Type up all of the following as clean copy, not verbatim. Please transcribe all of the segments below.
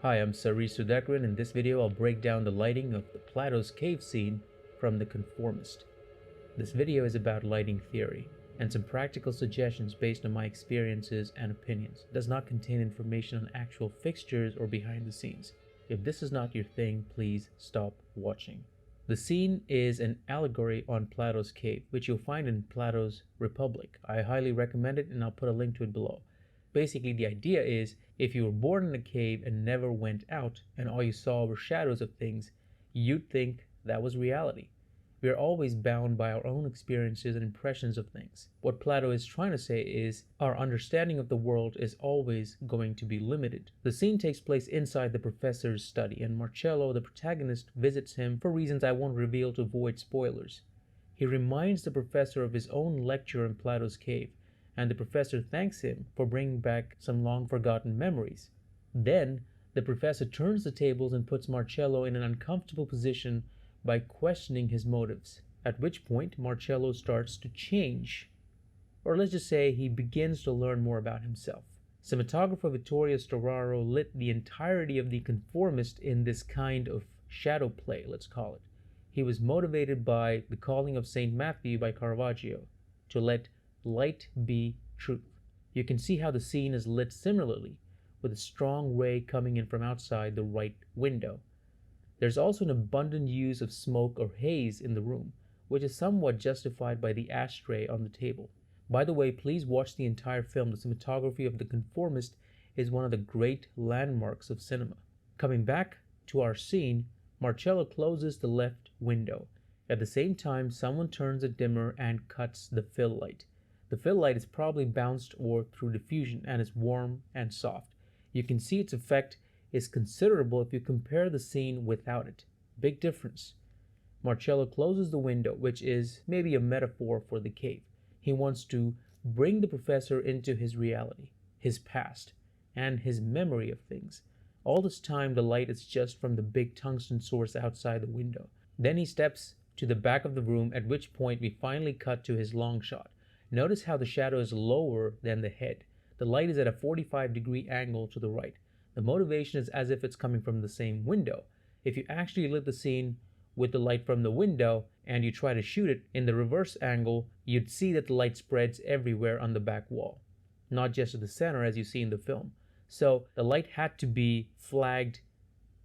Hi, I'm Sari Sudhakaran. In this video, I'll break down the lighting of the Plato's cave scene from the Conformist. This video is about lighting theory and some practical suggestions based on my experiences and opinions. It does not contain information on actual fixtures or behind the scenes. If this is not your thing, please stop watching. The scene is an allegory on Plato's cave, which you'll find in Plato's Republic. I highly recommend it, and I'll put a link to it below. Basically, the idea is if you were born in a cave and never went out and all you saw were shadows of things, you'd think that was reality. We are always bound by our own experiences and impressions of things. What Plato is trying to say is our understanding of the world is always going to be limited. The scene takes place inside the professor's study, and Marcello, the protagonist, visits him for reasons I won't reveal to avoid spoilers. He reminds the professor of his own lecture in Plato's cave, and the professor thanks him for bringing back some long-forgotten memories. Then, the professor turns the tables and puts Marcello in an uncomfortable position by questioning his motives, at which point Marcello starts to change. Or let's just say he begins to learn more about himself. Cinematographer Vittorio Storaro lit the entirety of the Conformist in this kind of shadow play, let's call it. He was motivated by The Calling of St. Matthew by Caravaggio, to let light be truth. You can see how the scene is lit similarly, with a strong ray coming in from outside the right window. There's also an abundant use of smoke or haze in the room, which is somewhat justified by the ashtray on the table. By the way, please watch the entire film. The cinematography of The Conformist is one of the great landmarks of cinema. Coming back to our scene, Marcello closes the left window. At the same time, someone turns a dimmer and cuts the fill light. The fill light is probably bounced or through diffusion and is warm and soft. You can see its effect is considerable if you compare the scene without it. Big difference. Marcello closes the window, which is maybe a metaphor for the cave. He wants to bring the professor into his reality, his past, and his memory of things. All this time, the light is just from the big tungsten source outside the window. Then he steps to the back of the room, at which point we finally cut to his long shot. Notice how the shadow is lower than the head. The light is at a 45-degree angle to the right. The motivation is as if it's coming from the same window. If you actually lit the scene with the light from the window and you try to shoot it in the reverse angle, you'd see that the light spreads everywhere on the back wall, not just at the center as you see in the film. So the light had to be flagged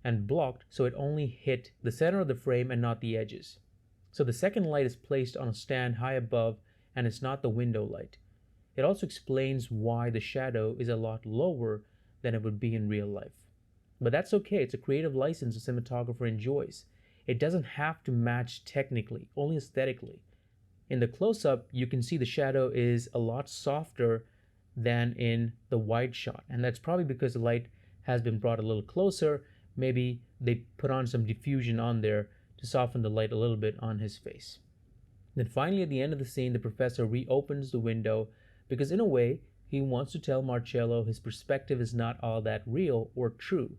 and blocked so it only hit the center of the frame and not the edges. So the second light is placed on a stand high above, and it's not the window light. It also explains why the shadow is a lot lower than it would be in real life. But that's okay, it's a creative license a cinematographer enjoys. It doesn't have to match technically, only aesthetically. In the close-up, you can see the shadow is a lot softer than in the wide shot, and that's probably because the light has been brought a little closer. Maybe they put on some diffusion on there to soften the light a little bit on his face. Then finally, at the end of the scene, the professor reopens the window because in a way, he wants to tell Marcello his perspective is not all that real or true.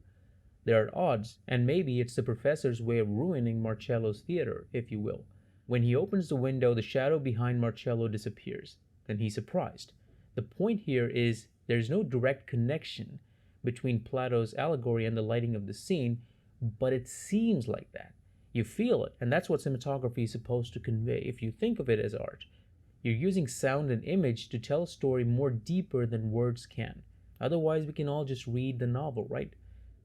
There are odds, and maybe it's the professor's way of ruining Marcello's theater, if you will. When he opens the window, the shadow behind Marcello disappears. Then he's surprised. The point here is there's no direct connection between Plato's allegory and the lighting of the scene, but it seems like that. You feel it, and that's what cinematography is supposed to convey if you think of it as art. You're using sound and image to tell a story more deeper than words can. Otherwise, we can all just read the novel, right?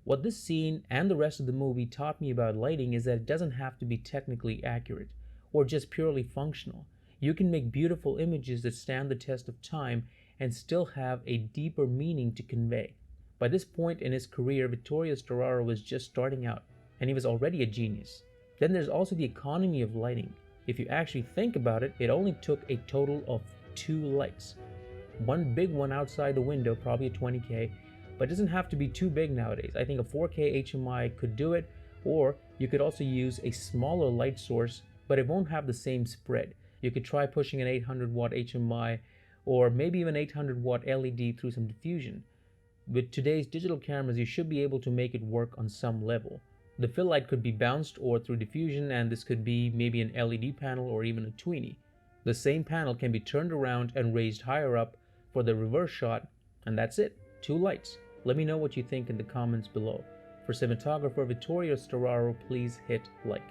What this scene and the rest of the movie taught me about lighting is that it doesn't have to be technically accurate or just purely functional. You can make beautiful images that stand the test of time and still have a deeper meaning to convey. By this point in his career, Vittorio Storaro was just starting out, and he was already a genius. Then there's also the economy of lighting. If you actually think about it, it only took a total of 2 lights. One big one outside the window, probably a 20K, but it doesn't have to be too big nowadays. I think a 4K HMI could do it, or you could also use a smaller light source, but it won't have the same spread. You could try pushing an 800 watt HMI, or maybe even 800 watt LED through some diffusion. With today's digital cameras, you should be able to make it work on some level. The fill light could be bounced or through diffusion, and this could be maybe an LED panel or even a tweenie. The same panel can be turned around and raised higher up for the reverse shot, and that's it. 2 lights. Let me know what you think in the comments below. For cinematographer Vittorio Storaro, please hit like.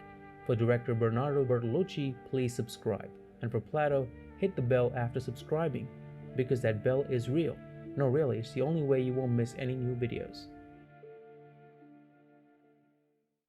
For director Bernardo Bertolucci, please subscribe. And for Plato, hit the bell after subscribing, because that bell is real. No, really, it's the only way you won't miss any new videos.